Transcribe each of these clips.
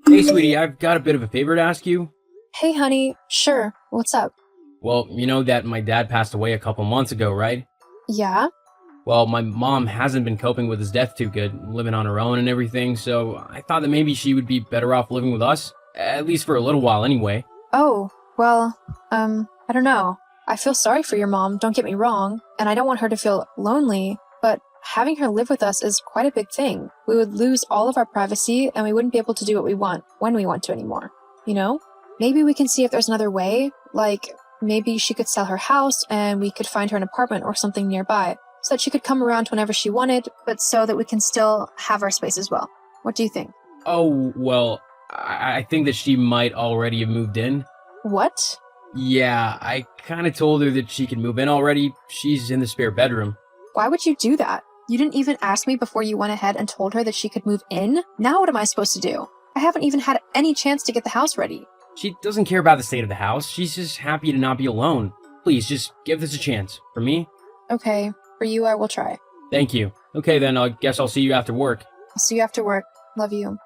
Hey, sweetie, I've got a bit of a favor to ask you. Hey, honey. Sure. What's up? Well, you know that my dad passed away a couple months ago, right? Yeah? Well, my mom hasn't been coping with his death too good, living on her own and everything, so I thought that maybe she would be better off living with us, at least for a little while anyway. Oh, well, I don't know. I feel sorry for your mom, don't get me wrong, and I don't want her to feel lonely, but having her live with us is quite a big thing. We would lose all of our privacy, and we wouldn't be able to do what we want when we want to anymore. You know? Maybe we can see if there's another way, like maybe she could sell her house and we could find her an apartment or something nearby, so that she could come around whenever she wanted, but so that we can still have our space as well. What do you think? Oh, well, I think that she might already have moved in. What? Yeah, I kind of told her that she could move in already. She's in the spare bedroom. Why would you do that? You didn't even ask me before you went ahead and told her that she could move in? Now what am I supposed to do? I haven't even had any chance to get the house ready. She doesn't care about the state of the house. She's just happy to not be alone. Please, just give this a chance. For me? Okay, for you I will try. Thank you. Okay, then I guess I'll see you after work. I'll see you after work. Love you.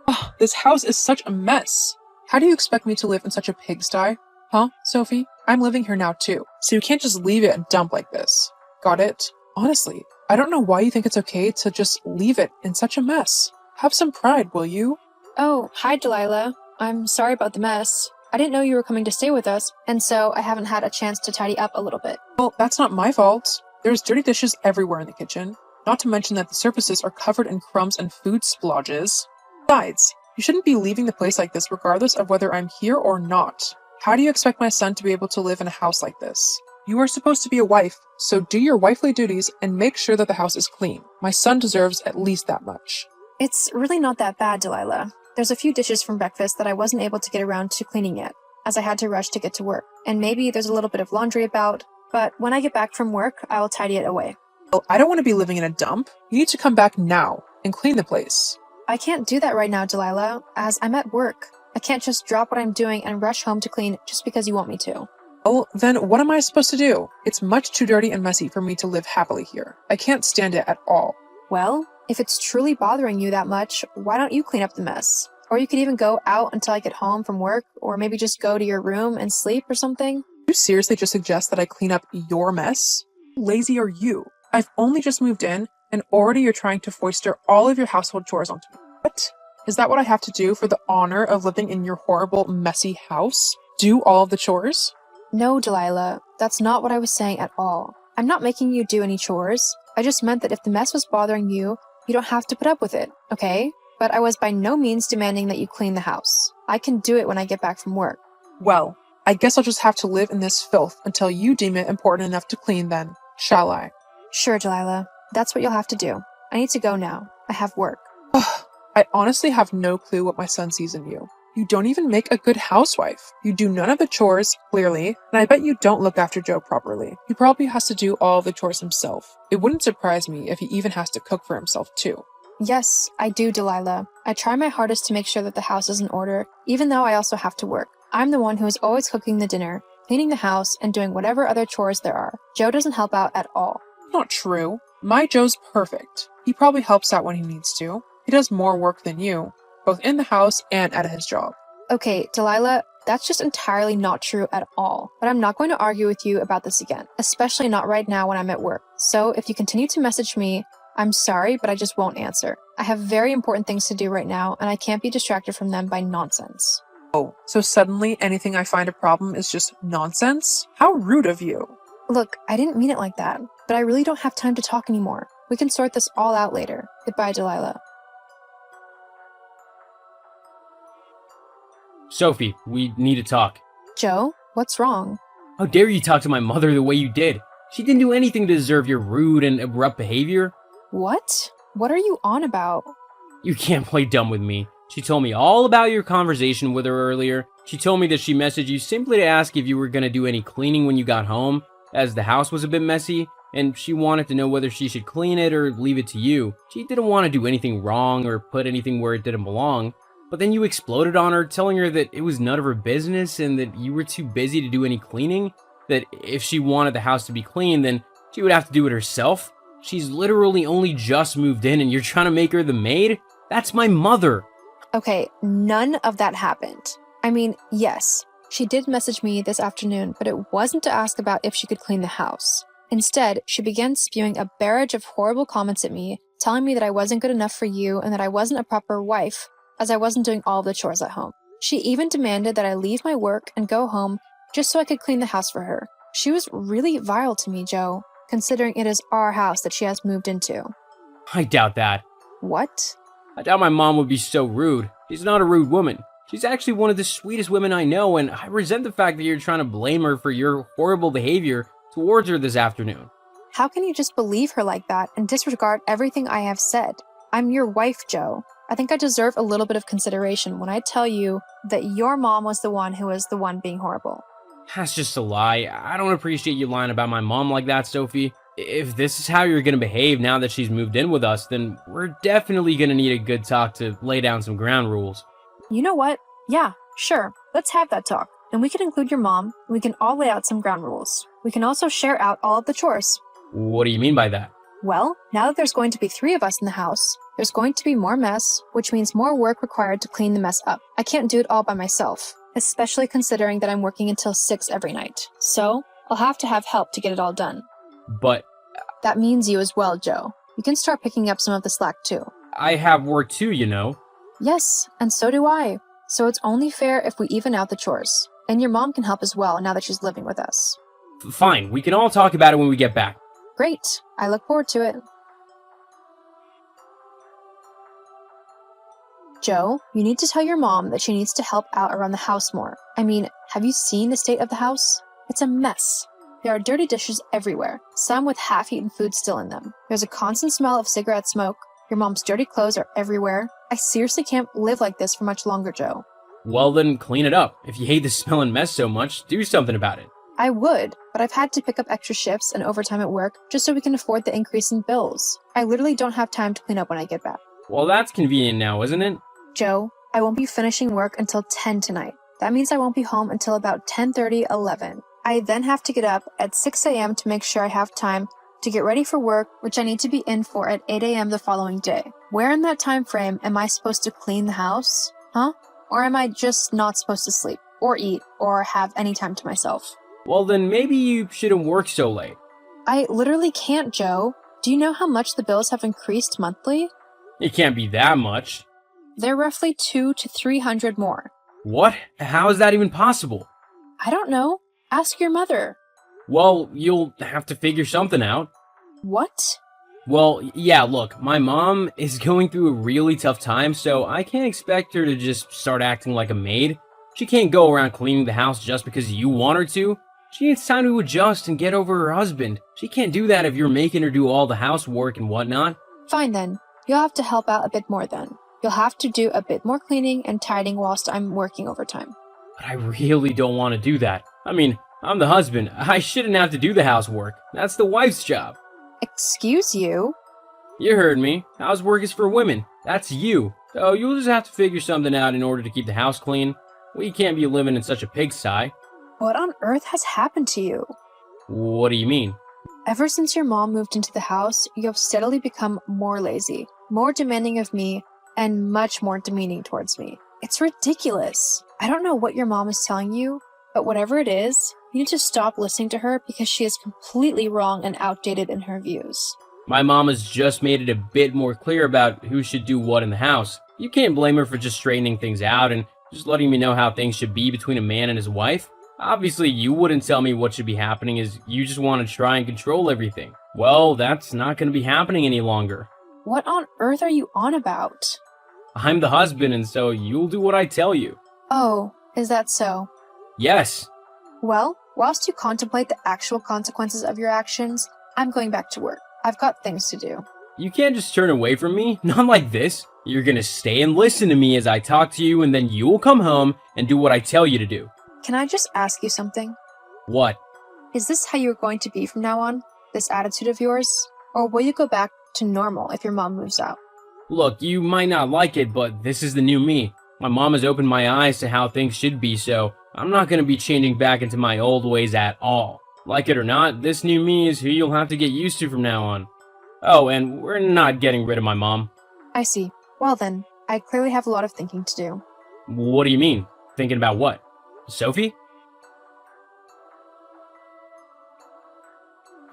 Oh, this house is such a mess. How do you expect me to live in such a pigsty? Huh, Sophie? I'm living here now too, so you can't just leave it and dump like this. Got it? Honestly, I don't know why you think it's okay to just leave it in such a mess. Have some pride, will you? Oh, hi Delilah. I'm sorry about the mess. I didn't know you were coming to stay with us, and so I haven't had a chance to tidy up a little bit. Well, that's not my fault. There's dirty dishes everywhere in the kitchen, not to mention that the surfaces are covered in crumbs and food splodges. Besides, you shouldn't be leaving the place like this regardless of whether I'm here or not. How do you expect my son to be able to live in a house like this? You are supposed to be a wife, so do your wifely duties and make sure that the house is clean. My son deserves at least that much. It's really not that bad, Delilah. There's a few dishes from breakfast that I wasn't able to get around to cleaning yet, as I had to rush to get to work. And maybe there's a little bit of laundry about, but when I get back from work, I will tidy it away. Well, I don't want to be living in a dump. You need to come back now and clean the place. I can't do that right now, Delilah, as I'm at work. I can't just drop what I'm doing and rush home to clean just because you want me to. Well, then what am I supposed to do? It's much too dirty and messy for me to live happily here. I can't stand it at all. Well, if it's truly bothering you that much, why don't you clean up the mess? Or you could even go out until I get home from work, or maybe just go to your room and sleep or something. You seriously just suggest that I clean up your mess? How lazy are you? I've only just moved in, and already you're trying to foister all of your household chores onto me. What? Is that what I have to do for the honor of living in your horrible, messy house? Do all of the chores? No, Delilah, that's not what I was saying at all. I'm not making you do any chores. I just meant that if the mess was bothering you, you don't have to put up with it, okay? But I was by no means demanding that you clean the house. I can do it when I get back from work. Well, I guess I'll just have to live in this filth until you deem it important enough to clean then, shall I? Sure, Delilah. That's what you'll have to do. I need to go now. I have work. I honestly have no clue what my son sees in you. You don't even make a good housewife. You do none of the chores, clearly, and I bet you don't look after Joe properly. He probably has to do all the chores himself. It wouldn't surprise me if he even has to cook for himself too. Yes, I do, Delilah. I try my hardest to make sure that the house is in order, even though I also have to work. I'm the one who is always cooking the dinner, cleaning the house, and doing whatever other chores there are. Joe doesn't help out at all. Not true. My Joe's perfect. He probably helps out when he needs to. He does more work than you, both in the house and at his job. Okay, Delilah, that's just entirely not true at all. But I'm not going to argue with you about this again, especially not right now when I'm at work. So if you continue to message me, I'm sorry, but I just won't answer. I have very important things to do right now, and I can't be distracted from them by nonsense. Oh, so suddenly anything I find a problem is just nonsense? How rude of you. Look, I didn't mean it like that, but I really don't have time to talk anymore. We can sort this all out later. Goodbye, Delilah. Sophie, we need to talk. Joe, what's wrong? How dare you talk to my mother the way you did? She didn't do anything to deserve your rude and abrupt behavior. What? What are you on about? You can't play dumb with me. She told me all about your conversation with her earlier. She told me that she messaged you simply to ask if you were going to do any cleaning when you got home, as the house was a bit messy, and she wanted to know whether she should clean it or leave it to you. She didn't want to do anything wrong or put anything where it didn't belong. But then you exploded on her, telling her that it was none of her business and that you were too busy to do any cleaning, that if she wanted the house to be clean, then she would have to do it herself. She's literally only just moved in and you're trying to make her the maid? That's my mother. Okay, none of that happened. I mean, yes, she did message me this afternoon, but it wasn't to ask about if she could clean the house. Instead, she began spewing a barrage of horrible comments at me, telling me that I wasn't good enough for you and that I wasn't a proper wife, as I wasn't doing all of the chores at home. She even demanded that I leave my work and go home just so I could clean the house for her. She was really vile to me, Joe, considering it is our house that she has moved into. I doubt that. What? I doubt my mom would be so rude. She's not a rude woman. She's actually one of the sweetest women I know, and I resent the fact that you're trying to blame her for your horrible behavior towards her this afternoon. How can you just believe her like that and disregard everything I have said? I'm your wife, Joe. I think I deserve a little bit of consideration when I tell you that your mom was the one who was the one being horrible. That's just a lie. I don't appreciate you lying about my mom like that, Sophie. If this is how you're gonna behave now that she's moved in with us, then we're definitely gonna need a good talk to lay down some ground rules. You know what? Yeah, sure. Let's have that talk. And we can include your mom, and we can all lay out some ground rules. We can also share out all of the chores. What do you mean by that? Well, now that there's going to be 3 of us in the house, there's going to be more mess, which means more work required to clean the mess up. I can't do it all by myself, especially considering that I'm working until 6 every night. So, I'll have to have help to get it all done. But That means you as well, Joe. You can start picking up some of the slack too. I have work too, you know. Yes, and so do I. So it's only fair if we even out the chores. And your mom can help as well now that she's living with us. Fine, we can all talk about it when we get back. Great. I look forward to it. Joe, you need to tell your mom that she needs to help out around the house more. I mean, have you seen the state of the house? It's a mess. There are dirty dishes everywhere, some with half-eaten food still in them. There's a constant smell of cigarette smoke. Your mom's dirty clothes are everywhere. I seriously can't live like this for much longer, Joe. Well then, clean it up. If you hate the smell and mess so much, do something about it. I would, but I've had to pick up extra shifts and overtime at work just so we can afford the increase in bills. I literally don't have time to clean up when I get back. Well, that's convenient now, isn't it? Joe, I won't be finishing work until 10 tonight. That means I won't be home until about 10:30, 11. I then have to get up at 6 a.m. to make sure I have time to get ready for work, which I need to be in for at 8 a.m. the following day. Where in that time frame am I supposed to clean the house? Huh? Or am I just not supposed to sleep, or eat, or have any time to myself? Well then, maybe you shouldn't work so late. I literally can't, Joe. Do you know how much the bills have increased monthly? It can't be that much. They're roughly 200 to 300 more. What? How is that even possible? I don't know. Ask your mother. Well, you'll have to figure something out. What? Well, yeah, look, my mom is going through a really tough time, so I can't expect her to just start acting like a maid. She can't go around cleaning the house just because you want her to. She needs time to adjust and get over her husband. She can't do that if you're making her do all the housework and whatnot. Fine then. You'll have to help out a bit more then. You'll have to do a bit more cleaning and tidying whilst I'm working overtime. But I really don't want to do that. I mean, I'm the husband. I shouldn't have to do the housework. That's the wife's job. Excuse you? You heard me. Housework is for women. That's you. So you'll just have to figure something out in order to keep the house clean. We can't be living in such a pigsty. What on earth has happened to you? What do you mean? Ever since your mom moved into the house, you have steadily become more lazy, more demanding of me, and much more demeaning towards me. It's ridiculous. I don't know what your mom is telling you, but whatever it is, you need to stop listening to her because she is completely wrong and outdated in her views. My mom has just made it a bit more clear about who should do what in the house. You can't blame her for just straightening things out and just letting me know how things should be between a man and his wife. Obviously, you wouldn't tell me what should be happening as you just want to try and control everything. Well, that's not going to be happening any longer. What on earth are you on about? I'm the husband, and so you'll do what I tell you. Oh, is that so? Yes. Well, whilst you contemplate the actual consequences of your actions, I'm going back to work. I've got things to do. You can't just turn away from me, not like this. You're gonna stay and listen to me as I talk to you, and then you'll come home and do what I tell you to do. Can I just ask you something? What? Is this how you're going to be from now on? This attitude of yours? Or will you go back to normal if your mom moves out? Look, you might not like it, but this is the new me. My mom has opened my eyes to how things should be, so I'm not gonna be changing back into my old ways at all. Like it or not, this new me is who you'll have to get used to from now on. Oh, and we're not getting rid of my mom. I see. Well then, I clearly have a lot of thinking to do. What do you mean? Thinking about what? Sophie?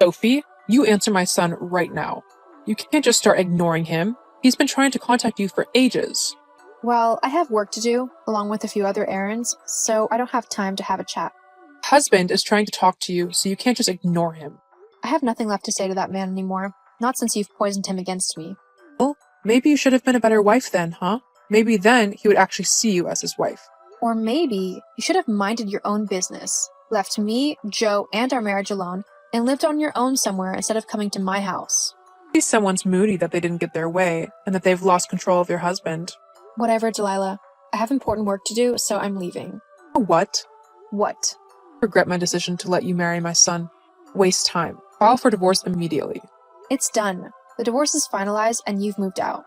Sophie, you answer my son right now. You can't just start ignoring him. He's been trying to contact you for ages. Well, I have work to do, along with a few other errands, so I don't have time to have a chat. Husband is trying to talk to you, so you can't just ignore him. I have nothing left to say to that man anymore. Not since you've poisoned him against me. Well, maybe you should have been a better wife then, huh? Maybe then he would actually see you as his wife. Or maybe you should have minded your own business, left me, Joe, and our marriage alone, and lived on your own somewhere instead of coming to my house. Maybe someone's moody that they didn't get their way, and that they've lost control of your husband. Whatever, Delilah. I have important work to do, so I'm leaving. What? What? Regret my decision to let you marry my son. Waste time. File for divorce immediately. It's done. The divorce is finalized and you've moved out.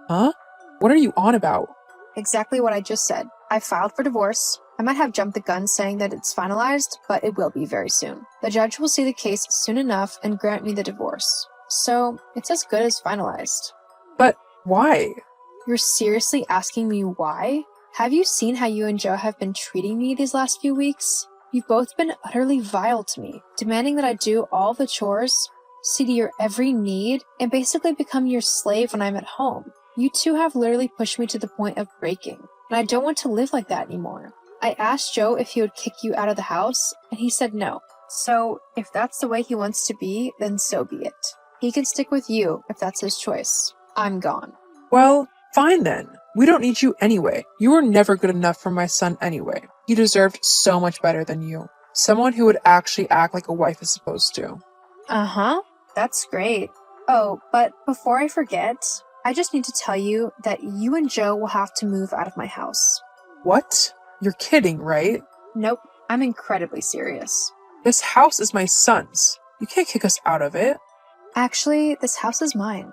Huh? What are you on about? Exactly what I just said. I filed for divorce. I might have jumped the gun saying that it's finalized, but it will be very soon. The judge will see the case soon enough and grant me the divorce. So, it's as good as finalized. But why? You're seriously asking me why? Have you seen how you and Joe have been treating me these last few weeks? You've both been utterly vile to me, demanding that I do all the chores, see to your every need, and basically become your slave when I'm at home. You two have literally pushed me to the point of breaking, and I don't want to live like that anymore. I asked Joe if he would kick you out of the house, and he said no. So, if that's the way he wants to be, then so be it. He can stick with you if that's his choice. I'm gone. Well, fine then. We don't need you anyway. You were never good enough for my son anyway. He deserved so much better than you. Someone who would actually act like a wife is supposed to. Uh-huh. That's great. Oh, but before I forget, I just need to tell you that you and Joe will have to move out of my house. What? You're kidding, right? Nope, I'm incredibly serious. This house is my son's. You can't kick us out of it. Actually, this house is mine.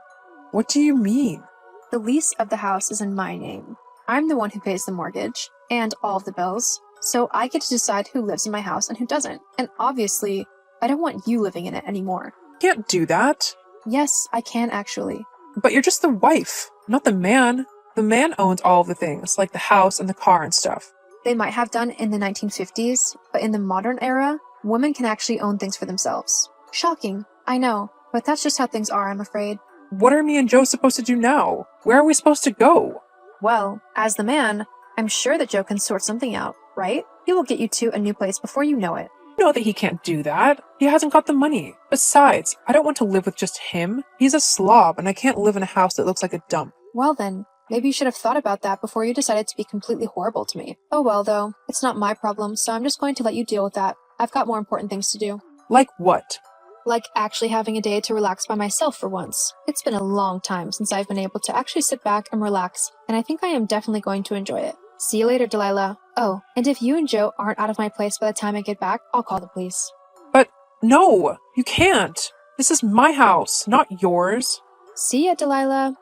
What do you mean? The lease of the house is in my name. I'm the one who pays the mortgage and all of the bills, so I get to decide who lives in my house and who doesn't. And obviously, I don't want you living in it anymore. You can't do that. Yes, I can actually. But you're just the wife, not the man. The man owns all of the things, like the house and the car and stuff. They might have done in the 1950s, but in the modern era, women can actually own things for themselves. Shocking, I know, but that's just how things are, I'm afraid. What are me and Joe supposed to do now? Where are we supposed to go? Well, as the man, I'm sure that Joe can sort something out, right? He will get you two a new place before you know it. You know that he can't do that. He hasn't got the money. Besides, I don't want to live with just him. He's a slob, and I can't live in a house that looks like a dump. Well then, maybe you should have thought about that before you decided to be completely horrible to me. Oh well though, it's not my problem, so I'm just going to let you deal with that. I've got more important things to do. Like what? Like actually having a day to relax by myself for once. It's been a long time since I've been able to actually sit back and relax, and I think I am definitely going to enjoy it. See you later, Delilah. Oh, and if you and Joe aren't out of my place by the time I get back, I'll call the police. But no, you can't. This is my house, not yours. See ya, Delilah.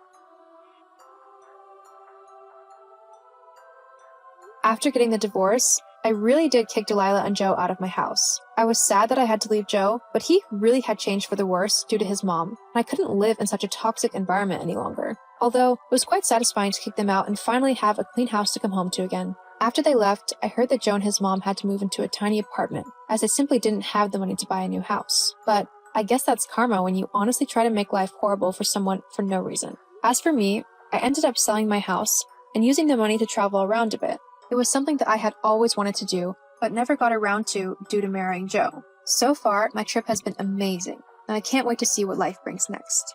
After getting the divorce, I really did kick Delilah and Joe out of my house. I was sad that I had to leave Joe, but he really had changed for the worse due to his mom, and I couldn't live in such a toxic environment any longer. Although, it was quite satisfying to kick them out and finally have a clean house to come home to again. After they left, I heard that Joe and his mom had to move into a tiny apartment, as they simply didn't have the money to buy a new house. But I guess that's karma when you honestly try to make life horrible for someone for no reason. As for me, I ended up selling my house and using the money to travel around a bit. It was something that I had always wanted to do, but never got around to due to marrying Joe. So far, my trip has been amazing, and I can't wait to see what life brings next.